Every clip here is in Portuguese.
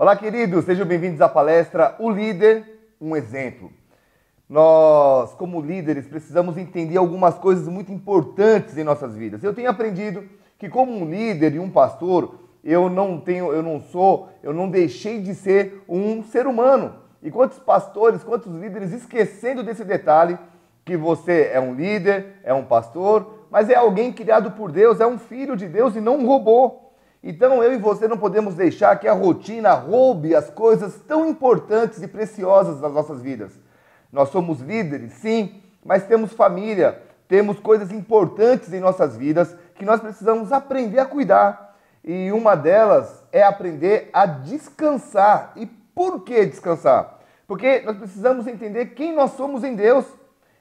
Olá, queridos, sejam bem-vindos à palestra O Líder, um Exemplo. Nós, como líderes, precisamos entender algumas coisas muito importantes em nossas vidas. Eu tenho aprendido que, como um líder e um pastor, eu não deixei de ser um ser humano. E quantos pastores, quantos líderes esquecendo desse detalhe, que você é um líder, é um pastor, mas é alguém criado por Deus, é um filho de Deus e não um robô. Então eu e você não podemos deixar que a rotina roube as coisas tão importantes e preciosas das nossas vidas. Nós somos líderes, sim, mas temos família, temos coisas importantes em nossas vidas que nós precisamos aprender a cuidar. E uma delas é aprender a descansar. E por que descansar? Porque nós precisamos entender quem nós somos em Deus.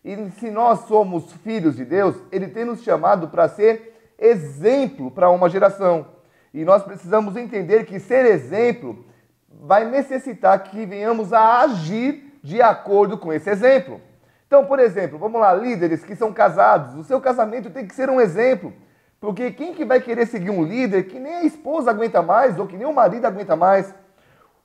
E se nós somos filhos de Deus, Ele tem nos chamado para ser exemplo para uma geração. E nós precisamos entender que ser exemplo vai necessitar que venhamos a agir de acordo com esse exemplo. Então, por exemplo, vamos lá, líderes que são casados, o seu casamento tem que ser um exemplo. Porque quem que vai querer seguir um líder que nem a esposa aguenta mais ou que nem o marido aguenta mais?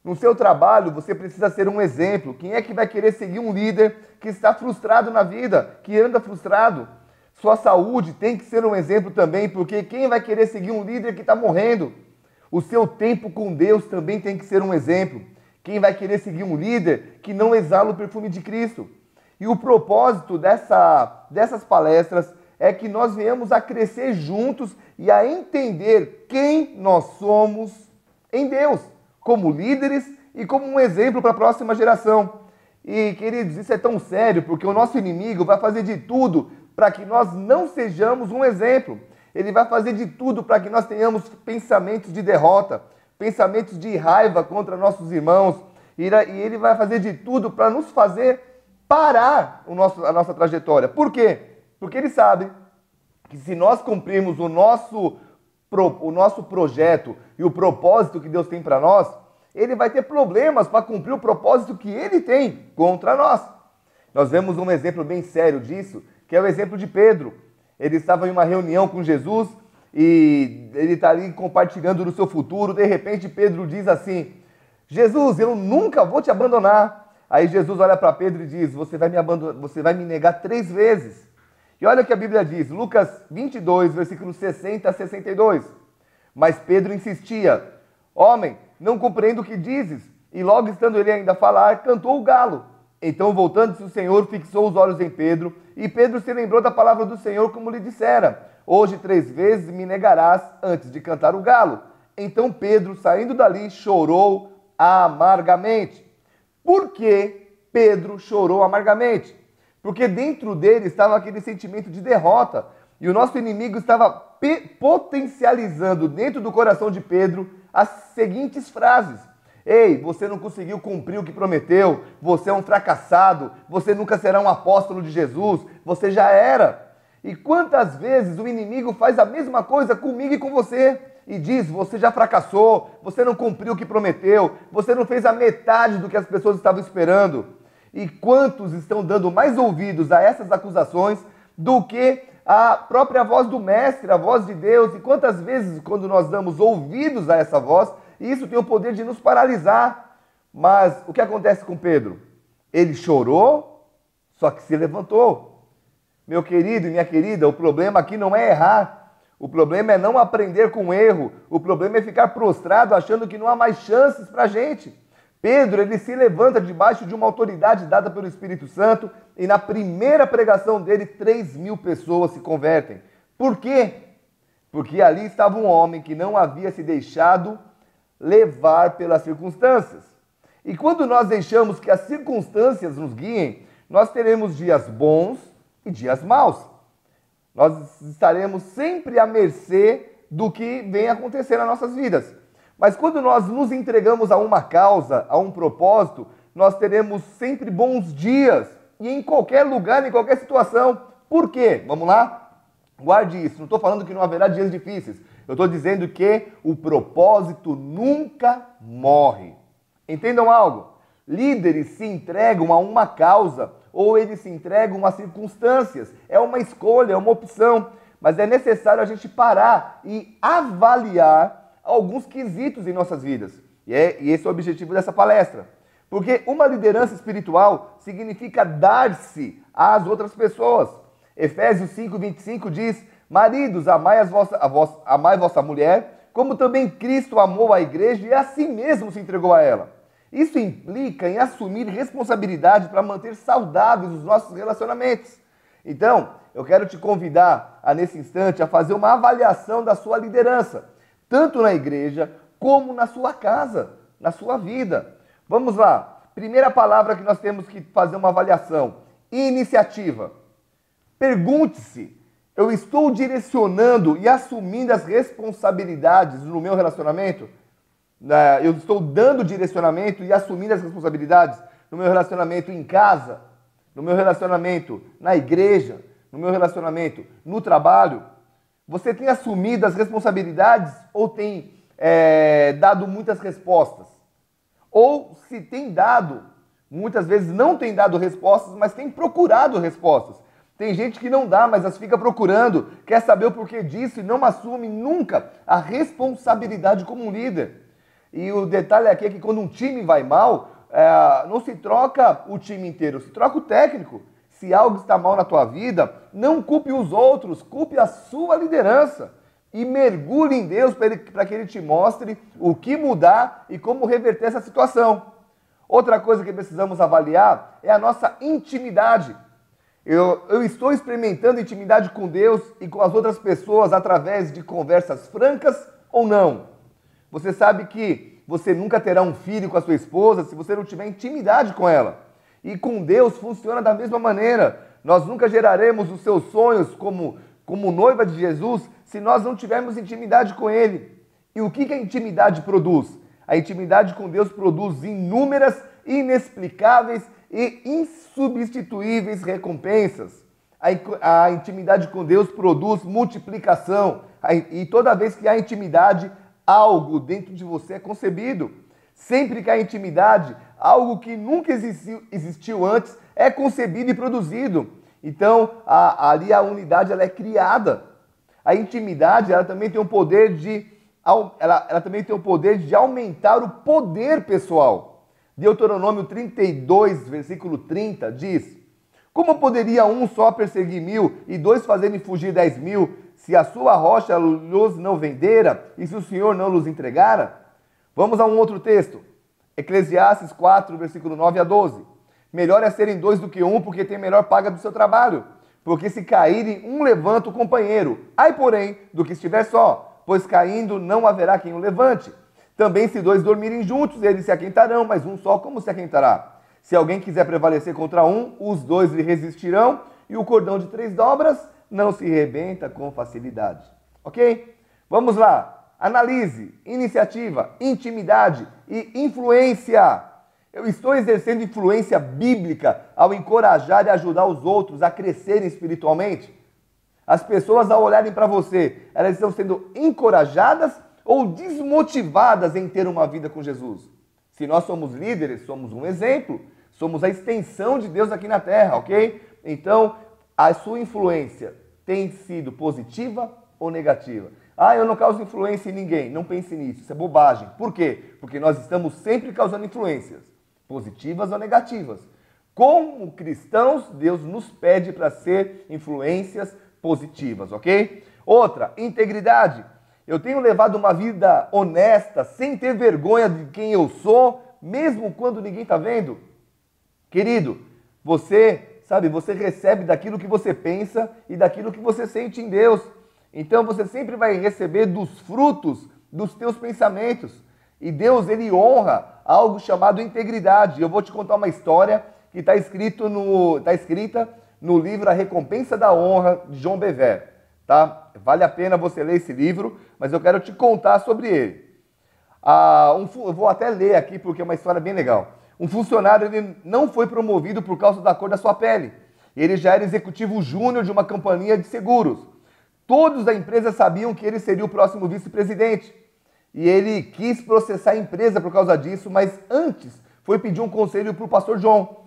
No seu trabalho, você precisa ser um exemplo. Quem é que vai querer seguir um líder que está frustrado na vida, que anda frustrado? Sua saúde tem que ser um exemplo também, porque quem vai querer seguir um líder que está morrendo? O seu tempo com Deus também tem que ser um exemplo. Quem vai querer seguir um líder que não exala o perfume de Cristo? E o propósito dessas palestras é que nós venhamos a crescer juntos e a entender quem nós somos em Deus, como líderes e como um exemplo para a próxima geração. E, queridos, isso é tão sério, porque o nosso inimigo vai fazer de tudo para que nós não sejamos um exemplo. Ele vai fazer de tudo para que nós tenhamos pensamentos de derrota, pensamentos de raiva contra nossos irmãos, e ele vai fazer de tudo para nos fazer parar a nossa trajetória. Por quê? Porque ele sabe que se nós cumprirmos o nosso projeto e o propósito que Deus tem para nós, ele vai ter problemas para cumprir o propósito que ele tem contra nós. Nós vemos um exemplo bem sério disso, que é o exemplo de Pedro. Ele estava em uma reunião com Jesus e ele está ali compartilhando do seu futuro. De repente, Pedro diz assim: Jesus, eu nunca vou te abandonar. Aí Jesus olha para Pedro e diz: você vai me negar 3 vezes. E olha o que a Bíblia diz, Lucas 22, versículos 60 a 62. Mas Pedro insistia: homem, não compreendo o que dizes. E logo estando ele ainda a falar, cantou o galo. Então, voltando-se o Senhor, fixou os olhos em Pedro, e Pedro se lembrou da palavra do Senhor, como lhe dissera: hoje 3 vezes me negarás antes de cantar o galo. Então Pedro, saindo dali, chorou amargamente. Por que Pedro chorou amargamente? Porque dentro dele estava aquele sentimento de derrota, e o nosso inimigo estava potencializando dentro do coração de Pedro as seguintes frases: ei, você não conseguiu cumprir o que prometeu, você é um fracassado, você nunca será um apóstolo de Jesus, você já era. E quantas vezes o inimigo faz a mesma coisa comigo e com você e diz: você já fracassou, você não cumpriu o que prometeu, você não fez a metade do que as pessoas estavam esperando. E quantos estão dando mais ouvidos a essas acusações do que a própria voz do Mestre, a voz de Deus? E quantas vezes, quando nós damos ouvidos a essa voz, isso tem o poder de nos paralisar. Mas o que acontece com Pedro? Ele chorou, só que se levantou. Meu querido e minha querida, o problema aqui não é errar. O problema é não aprender com o erro. O problema é ficar prostrado achando que não há mais chances para a gente. Pedro, ele se levanta debaixo de uma autoridade dada pelo Espírito Santo e na primeira pregação dele, 3.000 pessoas se convertem. Por quê? Porque ali estava um homem que não havia se deixado levar pelas circunstâncias. E quando nós deixamos que as circunstâncias nos guiem, nós teremos dias bons e dias maus. Nós estaremos sempre à mercê do que vem acontecer nas nossas vidas. Mas quando nós nos entregamos a uma causa, a um propósito, nós teremos sempre bons dias. E em qualquer lugar, em qualquer situação. Por quê? Vamos lá? Guarde isso. Não estou falando que não haverá dias difíceis. Eu estou dizendo que o propósito nunca morre. Entendam algo? Líderes se entregam a uma causa ou eles se entregam a circunstâncias. É uma escolha, é uma opção. Mas é necessário a gente parar e avaliar alguns quesitos em nossas vidas. E esse é o objetivo dessa palestra. Porque uma liderança espiritual significa dar-se às outras pessoas. Efésios 5:25 diz: maridos, amai vossa mulher, como também Cristo amou a igreja e a si mesmo se entregou a ela. Isso implica em assumir responsabilidade para manter saudáveis os nossos relacionamentos. Então, eu quero te convidar, nesse instante, a fazer uma avaliação da sua liderança, tanto na igreja como na sua casa, na sua vida. Vamos lá. Primeira palavra que nós temos que fazer uma avaliação: iniciativa. Pergunte-se: eu estou direcionando e assumindo as responsabilidades no meu relacionamento? Eu estou dando direcionamento e assumindo as responsabilidades no meu relacionamento em casa, no meu relacionamento na igreja, no meu relacionamento no trabalho? Você tem assumido as responsabilidades ou tem dado muitas respostas? Ou se tem dado, muitas vezes não tem dado respostas, mas tem procurado respostas. Tem gente que não dá, mas as fica procurando, quer saber o porquê disso e não assume nunca a responsabilidade como um líder. E o detalhe aqui é que quando um time vai mal, não se troca o time inteiro, se troca o técnico. Se algo está mal na tua vida, não culpe os outros, culpe a sua liderança. E mergulhe em Deus para que Ele te mostre o que mudar e como reverter essa situação. Outra coisa que precisamos avaliar é a nossa intimidade. Eu estou experimentando intimidade com Deus e com as outras pessoas através de conversas francas ou não? Você sabe que você nunca terá um filho com a sua esposa se você não tiver intimidade com ela. E com Deus funciona da mesma maneira. Nós nunca geraremos os seus sonhos como noiva de Jesus se nós não tivermos intimidade com Ele. E o que a intimidade produz? A intimidade com Deus produz inúmeras, inexplicáveis e insubstituíveis recompensas. A intimidade com Deus produz multiplicação. E toda vez que há intimidade, algo dentro de você é concebido. Sempre que há intimidade, algo que nunca existiu antes é concebido e produzido. Então, ali a unidade ela é criada. A intimidade ela também tem o poder de aumentar o poder pessoal. Deuteronômio 32, versículo 30 diz: como poderia um só perseguir 1000 e dois fazerem fugir 10.000, se a sua rocha lhes não vendera e se o Senhor não lhes entregara? Vamos a um outro texto. Eclesiastes 4, versículo 9 a 12. Melhor é serem dois do que um, porque tem melhor paga do seu trabalho. Porque se caírem, um levanta o companheiro. Ai, porém, do que estiver só, pois caindo não haverá quem o levante. Também se dois dormirem juntos, eles se aquentarão, mas um só como se aquentará? Se alguém quiser prevalecer contra um, os dois lhe resistirão, e o cordão de 3 dobras não se rebenta com facilidade. Ok? Vamos lá. Analise, iniciativa, intimidade e influência. Eu estou exercendo influência bíblica ao encorajar e ajudar os outros a crescerem espiritualmente? As pessoas, ao olharem para você, elas estão sendo encorajadas ou desmotivadas em ter uma vida com Jesus? Se nós somos líderes, somos um exemplo, somos a extensão de Deus aqui na terra, ok? Então, a sua influência tem sido positiva ou negativa? Eu não causo influência em ninguém. Não pense nisso, isso é bobagem. Por quê? Porque nós estamos sempre causando influências, positivas ou negativas. Como cristãos, Deus nos pede para ser influências positivas, ok? Outra, integridade. Eu tenho levado uma vida honesta, sem ter vergonha de quem eu sou, mesmo quando ninguém está vendo? Querido, você recebe daquilo que você pensa e daquilo que você sente em Deus. Então você sempre vai receber dos frutos dos teus pensamentos. E Deus, Ele honra algo chamado integridade. Eu vou te contar uma história que está escrita no livro A Recompensa da Honra, de John Bevere. Tá? Vale a pena você ler esse livro, mas eu quero te contar sobre ele. Eu vou até ler aqui porque é uma história bem legal. Um funcionário ele não foi promovido por causa da cor da sua pele. Ele já era executivo júnior de uma companhia de seguros. Todos da empresa sabiam que ele seria o próximo vice-presidente. E ele quis processar a empresa por causa disso, mas antes foi pedir um conselho para o pastor John,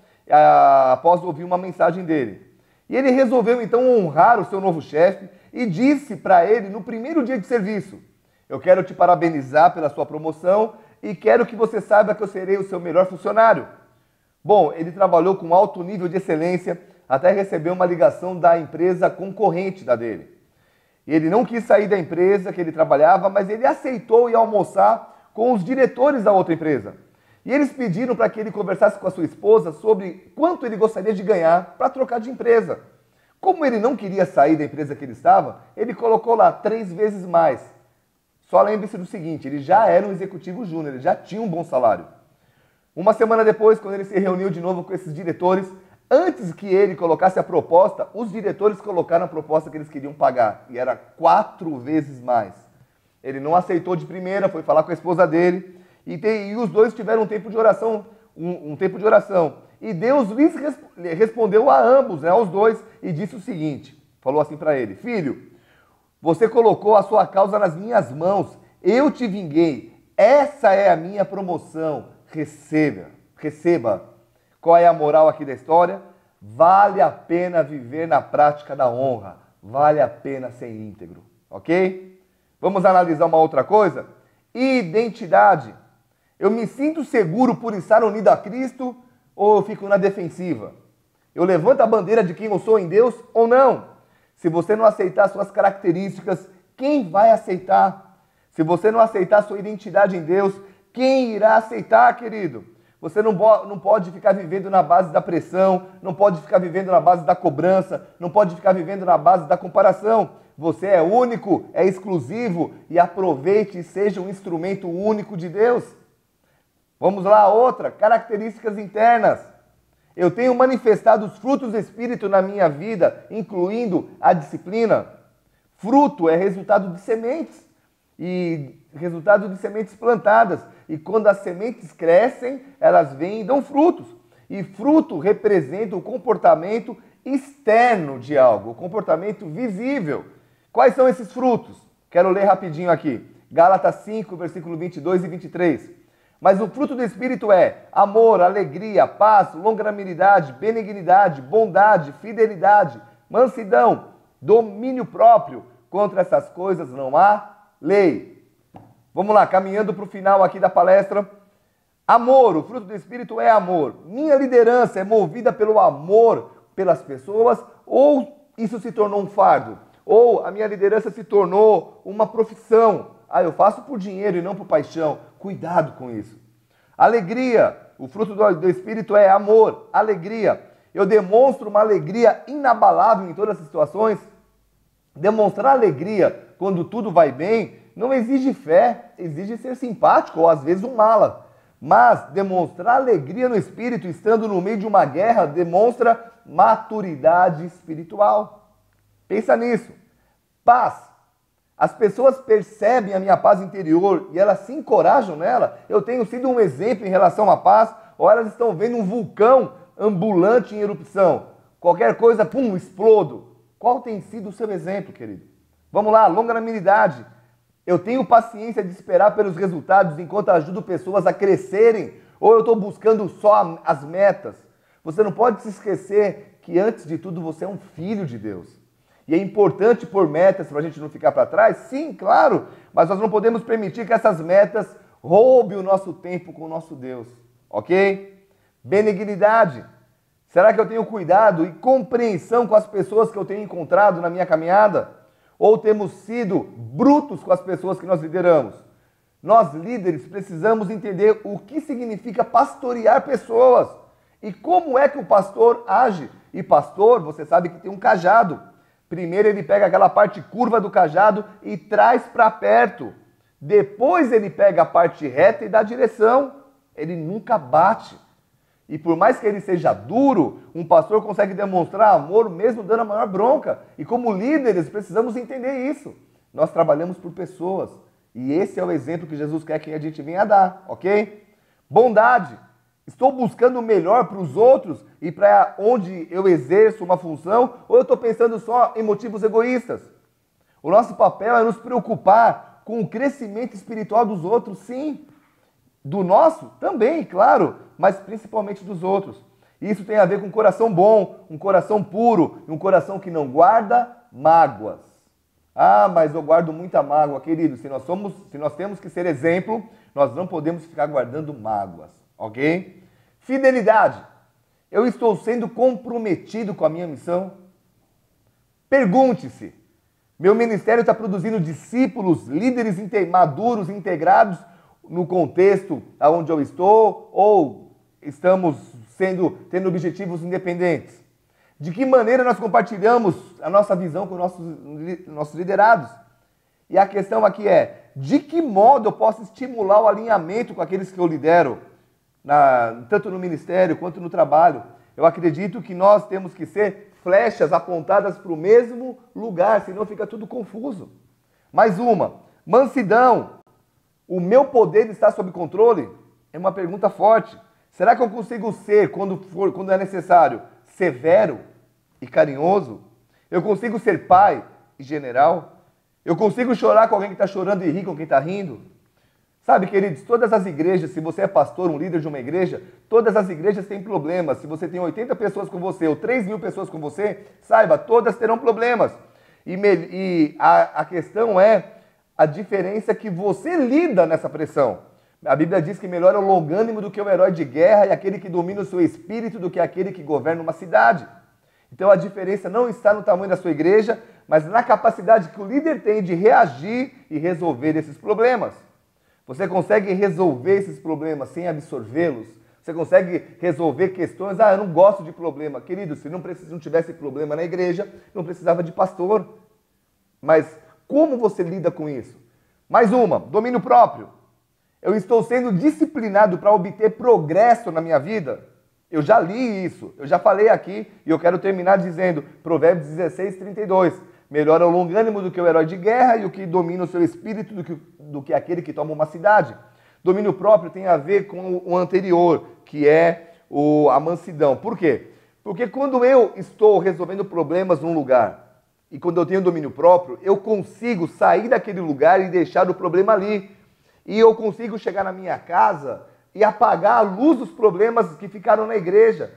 após ouvir uma mensagem dele. E ele resolveu então honrar o seu novo chefe e disse para ele no primeiro dia de serviço: eu quero te parabenizar pela sua promoção e quero que você saiba que eu serei o seu melhor funcionário. Bom, ele trabalhou com alto nível de excelência até receber uma ligação da empresa concorrente da dele. Ele não quis sair da empresa que ele trabalhava, mas ele aceitou ir almoçar com os diretores da outra empresa. E eles pediram para que ele conversasse com a sua esposa sobre quanto ele gostaria de ganhar para trocar de empresa. Como ele não queria sair da empresa que ele estava, ele colocou lá 3 vezes mais. Só lembre-se do seguinte, ele já era um executivo júnior, ele já tinha um bom salário. Uma semana depois, quando ele se reuniu de novo com esses diretores, antes que ele colocasse a proposta, os diretores colocaram a proposta que eles queriam pagar, e era 4 vezes mais. Ele não aceitou de primeira, foi falar com a esposa dele, e os dois tiveram um tempo de oração, E Deus lhes respondeu a ambos, aos dois, e disse o seguinte, falou assim para ele, filho, você colocou a sua causa nas minhas mãos, eu te vinguei, essa é a minha promoção, receba. Qual é a moral aqui da história? Vale a pena viver na prática da honra, vale a pena ser íntegro, ok? Vamos analisar uma outra coisa? Identidade. Eu me sinto seguro por estar unido a Cristo ou eu fico na defensiva? Eu levanto a bandeira de quem eu sou em Deus ou não? Se você não aceitar suas características, quem vai aceitar? Se você não aceitar sua identidade em Deus, quem irá aceitar, querido? Você não pode ficar vivendo na base da pressão, não pode ficar vivendo na base da cobrança, não pode ficar vivendo na base da comparação. Você é único, é exclusivo e aproveite e seja um instrumento único de Deus. Vamos lá, outra, características internas. Eu tenho manifestado os frutos do Espírito na minha vida, incluindo a disciplina. Fruto é resultado de sementes, e resultado de sementes plantadas. E quando as sementes crescem, elas vêm e dão frutos. E fruto representa o comportamento externo de algo, o comportamento visível. Quais são esses frutos? Quero ler rapidinho aqui. Gálatas 5, versículo 22 e 23. Mas o fruto do Espírito é amor, alegria, paz, longanimidade, benignidade, bondade, fidelidade, mansidão, domínio próprio. Contra essas coisas não há lei. Vamos lá, caminhando para o final aqui da palestra. Amor, o fruto do Espírito é amor. Minha liderança é movida pelo amor pelas pessoas ou isso se tornou um fardo? Ou a minha liderança se tornou uma profissão? Eu faço por dinheiro e não por paixão. Cuidado com isso. Alegria. O fruto do Espírito é amor, alegria. Eu demonstro uma alegria inabalável em todas as situações. Demonstrar alegria quando tudo vai bem não exige fé, exige ser simpático ou às vezes um mala. Mas demonstrar alegria no Espírito estando no meio de uma guerra demonstra maturidade espiritual. Pensa nisso. Paz. As pessoas percebem a minha paz interior e elas se encorajam nela. Eu tenho sido um exemplo em relação à paz, ou elas estão vendo um vulcão ambulante em erupção. Qualquer coisa, pum, explodo. Qual tem sido o seu exemplo, querido? Vamos lá, longanimidade. Eu tenho paciência de esperar pelos resultados enquanto ajudo pessoas a crescerem, ou eu estou buscando só as metas? Você não pode se esquecer que, antes de tudo, você é um filho de Deus. E é importante pôr metas para a gente não ficar para trás? Sim, claro, mas nós não podemos permitir que essas metas roubem o nosso tempo com o nosso Deus, ok? Benignidade. Será que eu tenho cuidado e compreensão com as pessoas que eu tenho encontrado na minha caminhada? Ou temos sido brutos com as pessoas que nós lideramos? Nós, líderes, precisamos entender o que significa pastorear pessoas e como é que o pastor age. E pastor, você sabe que tem um cajado. Primeiro ele pega aquela parte curva do cajado e traz para perto. Depois ele pega a parte reta e dá direção. Ele nunca bate. E por mais que ele seja duro, um pastor consegue demonstrar amor mesmo dando a maior bronca. E como líderes precisamos entender isso. Nós trabalhamos por pessoas. E esse é o exemplo que Jesus quer que a gente venha dar, ok? Bondade. Estou buscando o melhor para os outros e para onde eu exerço uma função, ou eu estou pensando só em motivos egoístas? O nosso papel é nos preocupar com o crescimento espiritual dos outros, sim. Do nosso também, claro, mas principalmente dos outros. Isso tem a ver com um coração bom, um coração puro, um coração que não guarda mágoas. Ah, mas eu guardo muita mágoa. Querido, se nós temos que ser exemplo, nós não podemos ficar guardando mágoas, ok? Fidelidade. Eu estou sendo comprometido com a minha missão? Pergunte-se. Meu ministério está produzindo discípulos, líderes maduros, integrados no contexto onde eu estou, ou estamos tendo objetivos independentes? De que maneira nós compartilhamos a nossa visão com nossos liderados? E a questão aqui é, de que modo eu posso estimular o alinhamento com aqueles que eu lidero, tanto no ministério quanto no trabalho? Eu acredito que nós temos que ser flechas apontadas para o mesmo lugar, senão fica tudo confuso. Mais uma, mansidão. O meu poder está sob controle? É uma pergunta forte. Será que eu consigo ser, quando é necessário, severo e carinhoso? Eu consigo ser pai e general? Eu consigo chorar com alguém que está chorando e rir com quem está rindo? Sabe, queridos, todas as igrejas, se você é pastor, um líder de uma igreja, todas as igrejas têm problemas. Se você tem 80 pessoas com você ou 3.000 pessoas com você, saiba, todas terão problemas. E a questão é a diferença que você lida nessa pressão. A Bíblia diz que melhor é o longânimo do que o herói de guerra e aquele que domina o seu espírito do que aquele que governa uma cidade. Então a diferença não está no tamanho da sua igreja, mas na capacidade que o líder tem de reagir e resolver esses problemas. Você consegue resolver esses problemas sem absorvê-los? Você consegue resolver questões? Ah, eu não gosto de problema. Querido, se não tivesse problema na igreja, não precisava de pastor. Mas como você lida com isso? Mais uma, domínio próprio. Eu estou sendo disciplinado para obter progresso na minha vida? Eu já li isso, eu já falei aqui e eu quero terminar dizendo, Provérbios 16, 32. Melhor é o longânimo do que o herói de guerra e o que domina o seu espírito do que aquele que toma uma cidade. Domínio próprio tem a ver com o anterior, que é a mansidão. Por quê? Porque quando eu estou resolvendo problemas num lugar e quando eu tenho domínio próprio, eu consigo sair daquele lugar e deixar o problema ali. E eu consigo chegar na minha casa e apagar a luz dos problemas que ficaram na igreja.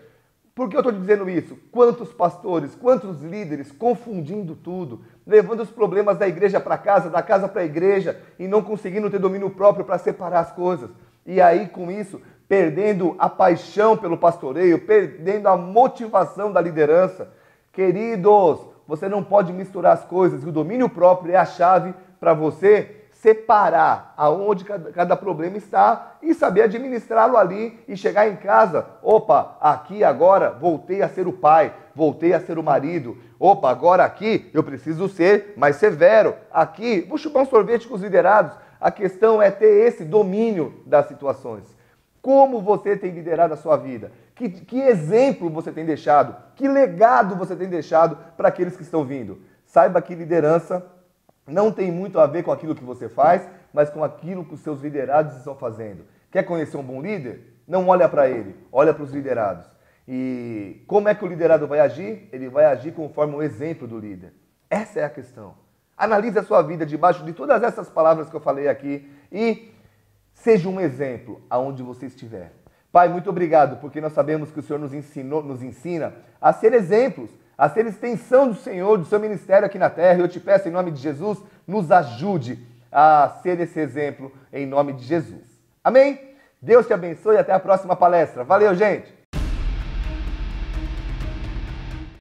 Por que eu estou dizendo isso? Quantos pastores, quantos líderes confundindo tudo, levando os problemas da igreja para casa, da casa para a igreja e não conseguindo ter domínio próprio para separar as coisas. E aí, com isso, perdendo a paixão pelo pastoreio, perdendo a motivação da liderança. Queridos, você não pode misturar as coisas e o domínio próprio é a chave para você separar aonde cada problema está e saber administrá-lo ali e chegar em casa, opa, aqui agora voltei a ser o pai, voltei a ser o marido, opa, agora aqui eu preciso ser mais severo, aqui vou chupar um sorvete com os liderados. A questão é ter esse domínio das situações. Como você tem liderado a sua vida? Que exemplo você tem deixado? Que legado você tem deixado para aqueles que estão vindo? Saiba que liderança não tem muito a ver com aquilo que você faz, mas com aquilo que os seus liderados estão fazendo. Quer conhecer um bom líder? Não olha para ele, olha para os liderados. E como é que o liderado vai agir? Ele vai agir conforme o exemplo do líder. Essa é a questão. Analise a sua vida debaixo de todas essas palavras que eu falei aqui e seja um exemplo aonde você estiver. Pai, muito obrigado, porque nós sabemos que o Senhor nos ensina a ser exemplos, a ser extensão do Senhor, do seu ministério aqui na terra. Eu te peço, em nome de Jesus, nos ajude a ser esse exemplo, em nome de Jesus. Amém? Deus te abençoe e até a próxima palestra. Valeu, gente!